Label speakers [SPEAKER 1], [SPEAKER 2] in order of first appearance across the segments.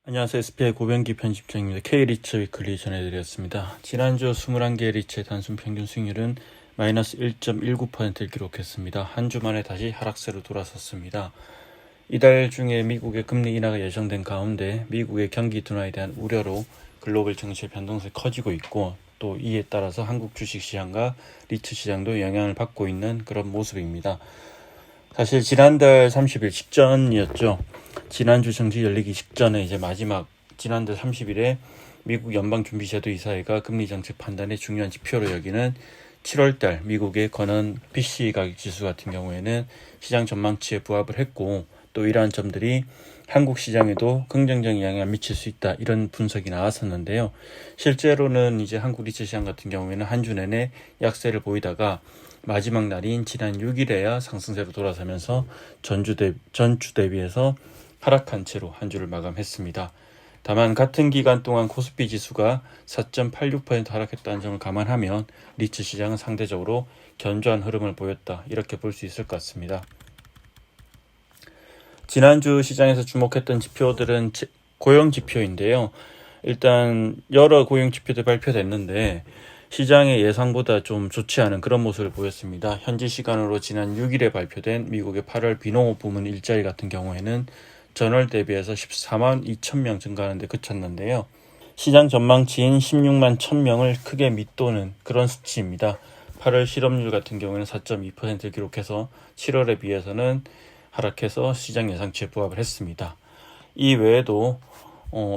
[SPEAKER 1] 안녕하세요. SPI 고병기 편집장입니다. K리츠 위클리 전해드렸습니다. 지난주 21개 리츠의 단순 평균 수익률은 마이너스 1.19%를 기록했습니다. 한 주 만에 다시 하락세로 돌아섰습니다. 이달 중에 미국의 금리 인하가 예정된 가운데 미국의 경기 둔화에 대한 우려로 글로벌 증시의 변동성이 커지고 있고, 또 이에 따라서 한국 주식시장과 리츠 시장도 영향을 받고 있는 그런 모습입니다. 사실 지난달 30일 직전이었죠. 지난주 정시 열리기 직전에 이제 마지막 지난달 30일에 미국 연방준비제도 이사회가 금리 정책 판단의 중요한 지표로 여기는 7월달 미국의 건원 PC 가격 지수 같은 경우에는 시장 전망치에 부합을 했고, 또 이러한 점들이 한국 시장에도 긍정적인 영향을 미칠 수 있다, 이런 분석이 나왔었는데요. 실제로는 이제 한국 리츠 시장 같은 경우에는 한 주 내내 약세를 보이다가 마지막 날인 지난 6일에야 상승세로 돌아서면서 전주 대비해서 하락한 채로 한 주를 마감했습니다. 다만 같은 기간 동안 코스피 지수가 4.86% 하락했다는 점을 감안하면 리츠 시장은 상대적으로 견조한 흐름을 보였다, 이렇게 볼 수 있을 것 같습니다. 지난주 시장에서 주목했던 지표들은 고용 지표인데요. 일단 여러 고용 지표들 발표됐는데 시장의 예상보다 좀 좋지 않은 그런 모습을 보였습니다. 현지 시간으로 지난 6일에 발표된 미국의 8월 비농업 부문 일자리 같은 경우에는 전월 대비해서 14만 2천 명 증가하는 데 그쳤는데요. 시장 전망치인 16만 1,000명을 크게 밑도는 그런 수치입니다. 8월 실업률 같은 경우에는 4.2%를 기록해서 7월에 비해서는 하락해서 시장 예상치에 부합을 했습니다. 이 외에도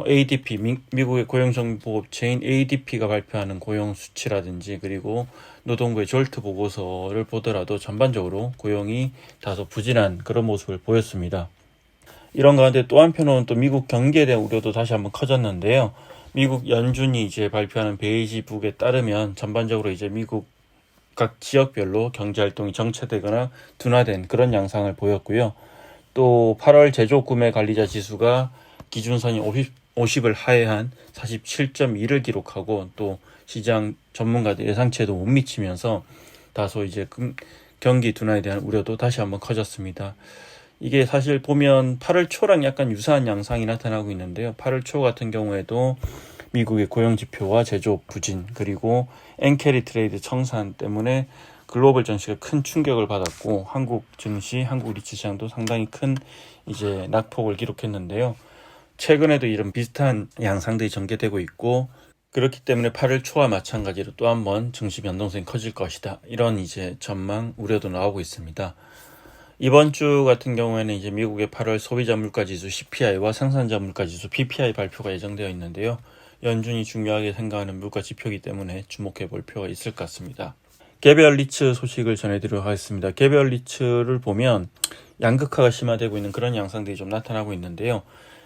[SPEAKER 1] ADP, 미국의 고용정보업체인 ADP가 발표하는 고용 수치라든지, 그리고 노동부의 졸트 보고서를 보더라도 전반적으로 고용이 다소 부진한 그런 모습을 보였습니다. 이런 가운데 또 한편으로는 또 미국 경기에 대한 우려도 다시 한번 커졌는데요. 미국 연준이 이제 발표하는 베이지북에 따르면 전반적으로 이제 미국 각 지역별로 경제 활동이 정체되거나 둔화된 그런 양상을 보였고요. 또 8월 제조 구매 관리자 지수가 기준선이 50을 하회한 47.2를 기록하고, 또 시장 전문가들 예상치에도 못 미치면서 다소 이제 경기 둔화에 대한 우려도 다시 한번 커졌습니다. 이게 사실 보면 8월 초랑 약간 유사한 양상이 나타나고 있는데요. 8월 초 같은 경우에도 미국의 고용지표와 제조업 부진, 그리고 엔캐리 트레이드 청산 때문에 글로벌 증시가 큰 충격을 받았고, 한국 증시, 한국 리츠 시장도 상당히 큰 이제 낙폭을 기록했는데요. 최근에도 이런 비슷한 양상들이 전개되고 있고, 그렇기 때문에 8월 초와 마찬가지로 또 한 번 증시 변동성이 커질 것이다, 이런 이제 전망 우려도 나오고 있습니다. 이번 주 같은 경우에는 이제 미국의 8월 소비자 물가 지수 CPI와 생산자 물가 지수 PPI 발표가 예정되어 있는데요. 연준이 중요하게 생각하는 물가 지표이기 때문에 주목해 볼 필요가 있을 것 같습니다. 개별 리츠 소식을 전해드리도록 하겠습니다. 개별 리츠를 보면 양극화가 심화되고 있는 그런 양상들이 좀 나타나고 있는데요.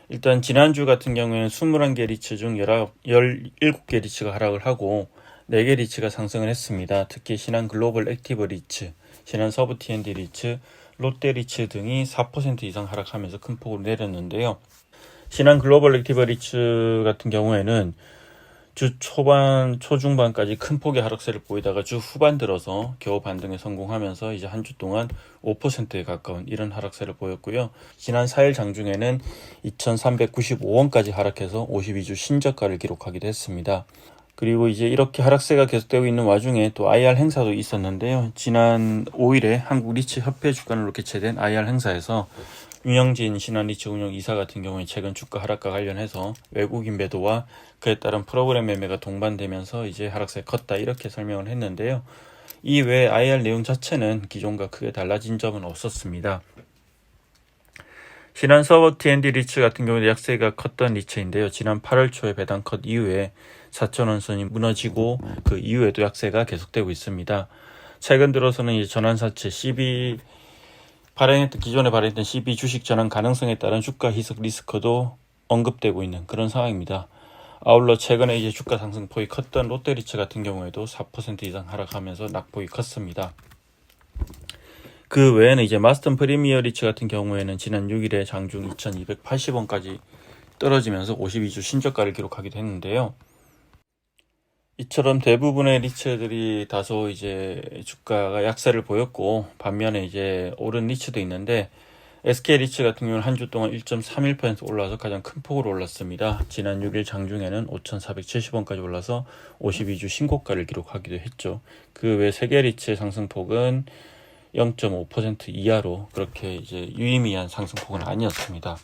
[SPEAKER 1] 일단 지난주 같은 경우에는 21개 리츠 중 17개 리츠가 하락을 하고 4개 리츠가 상승을 했습니다. 특히 신한 글로벌 액티브 리츠, 신한 서브 T&D 리츠, 롯데 리츠 등이 4% 이상 하락하면서 큰 폭으로 내렸는데요. 신한 글로벌 액티브 리츠 같은 경우에는 주 초중반까지 큰 폭의 하락세를 보이다가 주 후반 들어서 겨우 반등에 성공하면서 이제 한 주 동안 5%에 가까운 이런 하락세를 보였고요. 지난 4일 장중에는 2,395원까지 하락해서 52주 신저가를 기록하기도 했습니다. 그리고 이제 이렇게 하락세가 계속되고 있는 와중에 또 IR 행사도 있었는데요. 지난 5일에 한국 리츠 협회 주관으로 개최된 IR 행사에서 윤영진 신한 리츠 운영 이사 같은 경우에 최근 주가 하락과 관련해서 외국인 매도와 그에 따른 프로그램 매매가 동반되면서 이제 하락세 컸다, 이렇게 설명을 했는데요. 이 외에 IR 내용 자체는 기존과 크게 달라진 점은 없었습니다. 신한 서버 T&D 리츠 같은 경우에 약세가 컸던 리츠인데요. 지난 8월 초에 배당 컷 이후에 4,000원 선이 무너지고 그 이후에도 약세가 계속되고 있습니다. 최근 들어서는 이제 전환사채 기존에 발행했던 CB 주식 전환 가능성에 따른 주가 희석 리스크도 언급되고 있는 그런 상황입니다. 아울러 최근에 이제 주가 상승 폭이 컸던 롯데리츠 같은 경우에도 4% 이상 하락하면서 낙폭이 컸습니다. 그 외에는 이제 마스턴 프리미어 리츠 같은 경우에는 지난 6일에 장중 2,280원까지 떨어지면서 52주 신저가를 기록하기도 했는데요. 이처럼 대부분의 리츠들이 다소 이제 주가가 약세를 보였고, 반면에 이제 오른 리츠도 있는데, SK리츠 같은 경우는 한 주 동안 1.31% 올라서 가장 큰 폭으로 올랐습니다. 지난 6일 장중에는 5,470원까지 올라서 52주 신고가를 기록하기도 했죠. 그 외 세계리츠의 상승폭은 0.5% 이하로 그렇게 이제 유의미한 상승폭은 아니었습니다.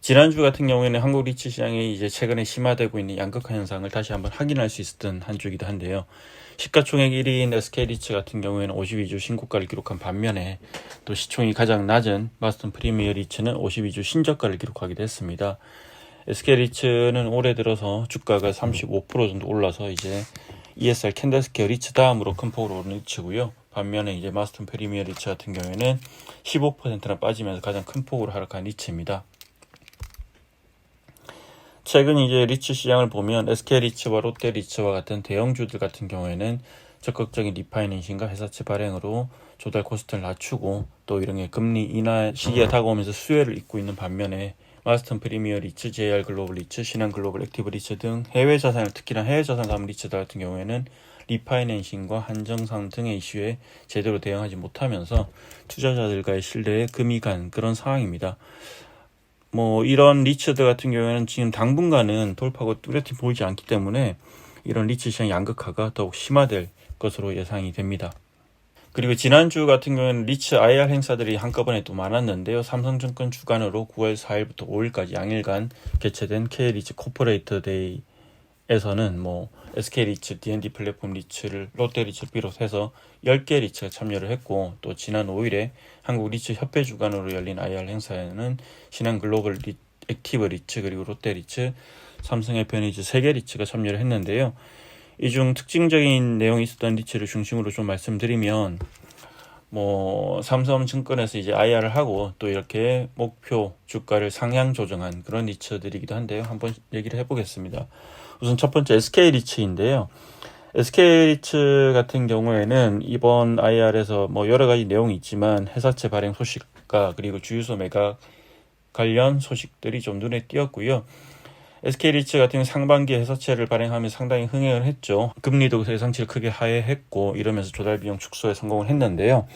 [SPEAKER 1] 지난주 같은 경우에는 한국 리츠 시장이 이제 최근에 심화되고 있는 양극화 현상을 다시 한번 확인할 수 있었던 한 주이기도 한데요. 시가총액 1위인 SK리츠 같은 경우에는 52주 신고가를 기록한 반면에 또 시총이 가장 낮은 마스턴 프리미어 리츠는 52주 신저가를 기록하기도 했습니다. SK리츠는 올해 들어서 주가가 35% 정도 올라서 이제 ESR 캔들스퀘어 리츠 다음으로 큰 폭으로 오른 리츠고요. 반면에 이제 마스턴 프리미어 리츠 같은 경우에는 15%나 빠지면서 가장 큰 폭으로 하락한 리츠입니다. 최근 이제 리츠 시장을 보면 SK리츠와 롯데리츠와 같은 대형주들 같은 경우에는 적극적인 리파이낸싱과 회사채 발행으로 조달 코스트를 낮추고 또 이런 게 금리 인하 시기가 다가오면서 수혜를 잇고 있는 반면에 마스턴 프리미어 리츠, JR 글로벌 리츠, 신한 글로벌 액티브 리츠 등 해외 자산을 특히나 해외 자산 담은 리츠들 같은 경우에는 리파이낸싱과 한정상 등의 이슈에 제대로 대응하지 못하면서 투자자들과의 신뢰에 금이 간 그런 상황입니다. 이런 리츠들 같은 경우에는 지금 당분간은 돌파가 뚜렷이 보이지 않기 때문에 이런 리츠 시장 양극화가 더욱 심화될 것으로 예상이 됩니다. 그리고 지난주 같은 경우에는 리츠 IR 행사들이 한꺼번에 또 많았는데요. 삼성증권 주관으로 9월 4일부터 5일까지 양일간 개최된 K리츠 코퍼레이터 데이에서는 SK리츠, D&D 플랫폼 리츠를 롯데리츠를 비롯해서 10개 리츠가 참여를 했고 또 지난 5일에 한국 리츠 협회 주관으로 열린 IR 행사에는 신한 글로벌 액티브 리츠 그리고 롯데리츠, 삼성해피니즈 3개 리츠가 참여를 했는데요. 이 중 특징적인 내용이 있었던 리츠를 중심으로 좀 말씀드리면 삼성증권에서 이제 IR을 하고 또 이렇게 목표 주가를 상향 조정한 그런 리츠들이기도 한데요. 한번 얘기를 해보겠습니다. 우선 첫 번째 SK리츠인데요. SK리츠 같은 경우에는 이번 IR에서 여러 가지 내용이 있지만 회사채 발행 소식과 그리고 주유소 매각 관련 소식들이 좀 눈에 띄었고요. SK리츠 같은 경우 상반기에 회사채를 발행하며 상당히 흥행을 했죠. 금리도 예상치를 크게 하회했고 이러면서 조달 비용 축소에 성공을 했는데요.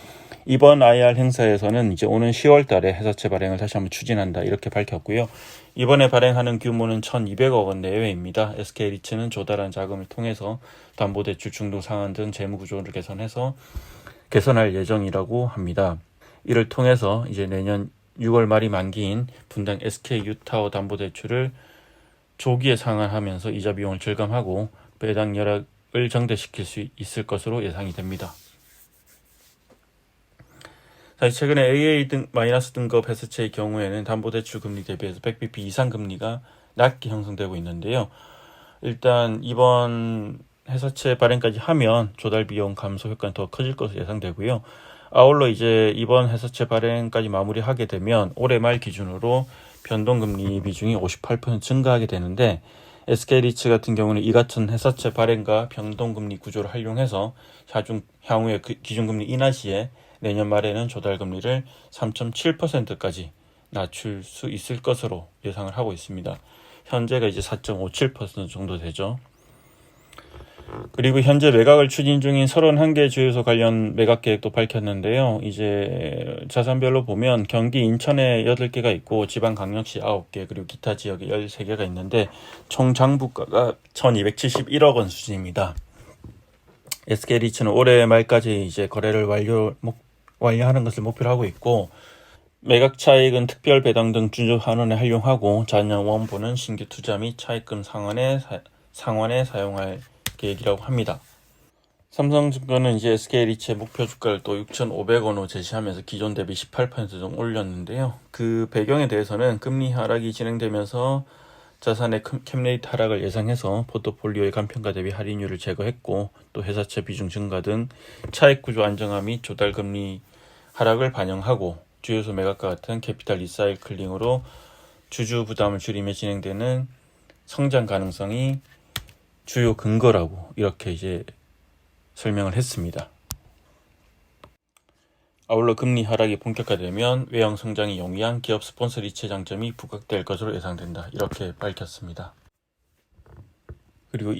[SPEAKER 1] 이번 IR 행사에서는 이제 오는 10월 달에 회사채 발행을 다시 한번 추진한다 이렇게 밝혔고요. 이번에 발행하는 규모는 1,200억 원 내외입니다. SK리츠는 조달한 자금을 통해서 담보대출 중도 상환 등 재무 구조를 개선할 예정이라고 합니다. 이를 통해서 이제 내년 6월 말이 만기인 분당 SK 유타워 담보대출을 조기에 상환하면서 이자 비용을 절감하고 배당 여력을 정대시킬 수 있을 것으로 예상이 됩니다. 사실 최근에 AA 등급 회사채의 경우에는 담보대출 금리 대비해서 100bp 이상 금리가 낮게 형성되고 있는데요. 일단 이번 회사채 발행까지 하면 조달 비용 감소 효과는 더 커질 것으로 예상되고요. 아울러 이제 이번 회사채 발행까지 마무리하게 되면 올해 말 기준으로 변동금리 비중이 58% 증가하게 되는데 SK리츠 같은 경우는 이 같은 회사채 발행과 변동금리 구조를 활용해서 향후에 기준금리 인하 시에 내년 말에는 조달금리를 3.7%까지 낮출 수 있을 것으로 예상을 하고 있습니다. 현재가 이제 4.57% 정도 되죠. 그리고 현재 매각을 추진 중인 31개 주유소 관련 매각 계획도 밝혔는데요. 이제 자산별로 보면 경기 인천에 8개가 있고 지방광역시 9개 그리고 기타 지역에 13개가 있는데 총 장부가가 1,271억 원 수준입니다. SK리츠는 올해 말까지 이제 거래를 완료하는 것을 목표로 하고 있고 매각 차익은 특별 배당 등 주주 환원에 활용하고 잔여 원본은 신규 투자 및 차입금 상환에 사용할 계획이라고 합니다. 삼성증권은 이제 SK리츠의 목표 주가를 또 6,500원으로 제시하면서 기존 대비 18% 좀 올렸는데요. 그 배경에 대해서는 금리 하락이 진행되면서 자산의 캡레이트 하락을 예상해서 포트폴리오의 간평가 대비 할인율을 제거했고 또 회사채 비중 증가 등 차익 구조 안정화 및 조달 금리 하락을 반영하고 주유소 매각과 같은 캐피탈 리사이클링으로 주주 부담을 줄이며 진행되는 성장 가능성이 주요 근거라고 이렇게 이제 설명을 했습니다. 아울러 금리 하락이 본격화되면 외형 성장이 용이한 기업 스폰서 리츠의 장점이 부각될 것으로 예상된다. 이렇게 밝혔습니다. 그리고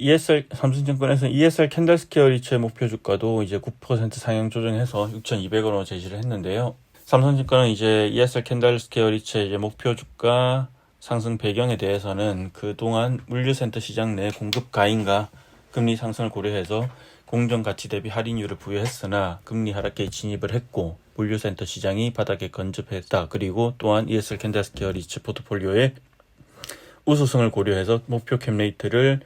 [SPEAKER 1] 삼성증권에서는 ESR 캔들스퀘어 리츠의 목표 주가도 이제 9% 상향 조정해서 6,200원으로 제시를 했는데요. 삼성증권은 이제 ESR 캔달스퀘어 리츠의 이제 목표 주가 상승 배경에 대해서는 그동안 물류센터 시장 내 공급 가인과 금리 상승을 고려해서 공정 가치 대비 할인율을 부여했으나 금리 하락기에 진입을 했고 물류센터 시장이 바닥에 건접했다. 그리고 또한 ESR 캔달스퀘어 리츠 포트폴리오의 우수성을 고려해서 목표 캡 레이트를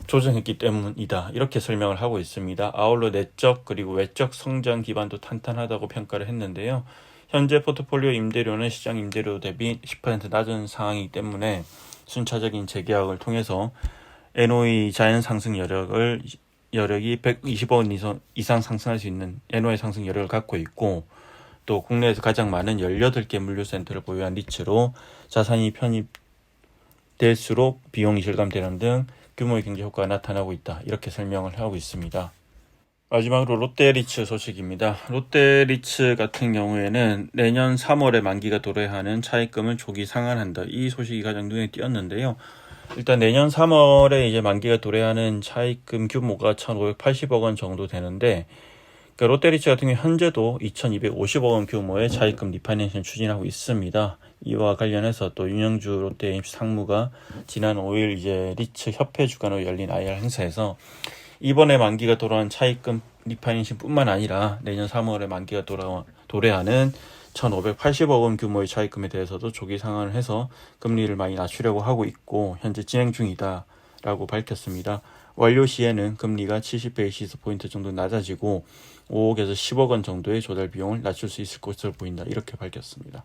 [SPEAKER 1] 조정했기 때문이다. 이렇게 설명을 하고 있습니다. 아울러 내적 그리고 외적 성장 기반도 탄탄하다고 평가를 했는데요. 현재 포트폴리오 임대료는 시장 임대료 대비 10% 낮은 상황이기 때문에 순차적인 재계약을 통해서 NOI 자연 상승 여력이 120억 원 이상 상승할 수 있는 NOI 상승 여력을 갖고 있고, 또 국내에서 가장 많은 18개 물류센터를 보유한 리츠로 자산이 편입될수록 비용이 절감되는 등 규모의 경제 효과가 나타나고 있다. 이렇게 설명을 하고 있습니다. 마지막으로 롯데리츠 소식입니다. 롯데리츠 같은 경우에는 내년 3월에 만기가 도래하는 차입금을 조기 상환한다. 이 소식이 가장 눈에 띄었는데요. 일단 내년 3월에 이제 만기가 도래하는 차입금 규모가 1,580억 원 정도 되는데, 그러니까 롯데리츠 같은 경우 현재도 2,250억 원 규모의 차입금 리파이낸싱을 추진하고 있습니다. 이와 관련해서 또 윤영주 롯데 MC 상무가 지난 5일 이제 리츠 협회 주관으로 열린 IR 행사에서 이번에 만기가 돌아온 차입금 리파이낸싱뿐만 아니라 내년 3월에 만기가 도래하는 1,580억 원 규모의 차입금에 대해서도 조기 상환을 해서 금리를 많이 낮추려고 하고 있고 현재 진행 중이다 라고 밝혔습니다. 완료 시에는 금리가 70베이시스 포인트 정도 낮아지고 5억에서 10억 원 정도의 조달 비용을 낮출 수 있을 것으로 보인다. 이렇게 밝혔습니다.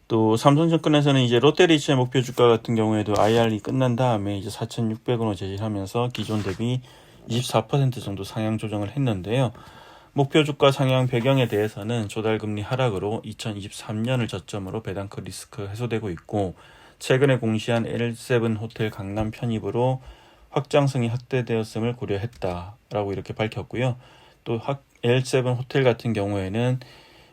[SPEAKER 1] 또 삼성증권에서는 이제 롯데리츠의 목표 주가 같은 경우에도 IR이 끝난 다음에 이제 4,600원을 제시하면서 기존 대비 24% 정도 상향 조정을 했는데요. 목표 주가 상향 배경에 대해서는 조달금리 하락으로 2023년을 저점으로 배당크 리스크 해소되고 있고, 최근에 공시한 L7 호텔 강남 편입으로 확장성이 확대되었음을 고려했다라고 이렇게 밝혔고요. 또 L7 호텔 같은 경우에는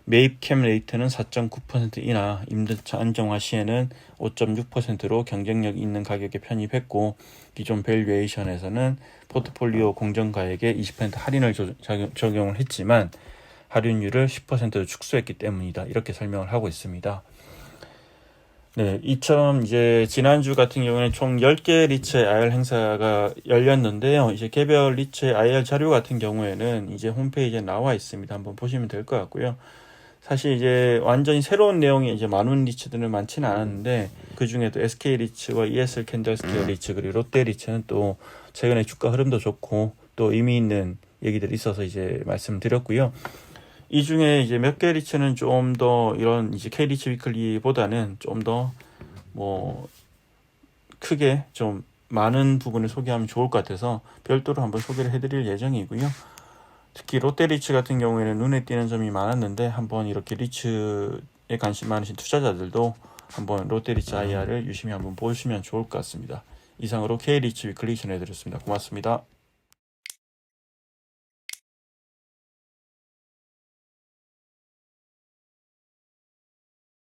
[SPEAKER 1] 매입 캡 레이트는 4.9% 인하, 임대차 안정화 시에는 5.6%로 경쟁력 있는 가격에 편입했고, 기존 밸류에이션에서는 포트폴리오 공정가액에 20% 할인을 적용을 했지만 할인율을 10%로 축소했기 때문이다. 이렇게 설명을 하고 있습니다. 네, 이처럼 이제 지난주 같은 경우에는 총 10개 리츠의 IR 행사가 열렸는데요. 이제 개별 리츠의 IR 자료 같은 경우에는 이제 홈페이지에 나와 있습니다. 한번 보시면 될 것 같고요. 사실 이제 완전히 새로운 내용이 이제 많은 리츠들은 많지는 않았는데, 그 중에도 SK 리츠와 ESR 캔달스퀘어 리츠 그리고 롯데 리츠는 또 최근에 주가 흐름도 좋고 또 의미 있는 얘기들이 있어서 이제 말씀드렸고요. 이 중에 이제 몇 개 리츠는 좀 더 이런 이제 K 리츠 위클리보다는 좀 더 뭐 크게 좀 많은 부분을 소개하면 좋을 것 같아서 별도로 한번 소개를 해드릴 예정이고요. 특히 롯데리츠 같은 경우에는 눈에 띄는 점이 많았는데 한번 이렇게 리츠에 관심 많으신 투자자들도 한번 롯데리츠 IR을 유심히 한번 보시면 좋을 것 같습니다. 이상으로 K리츠 위클리 전해드렸습니다. 고맙습니다.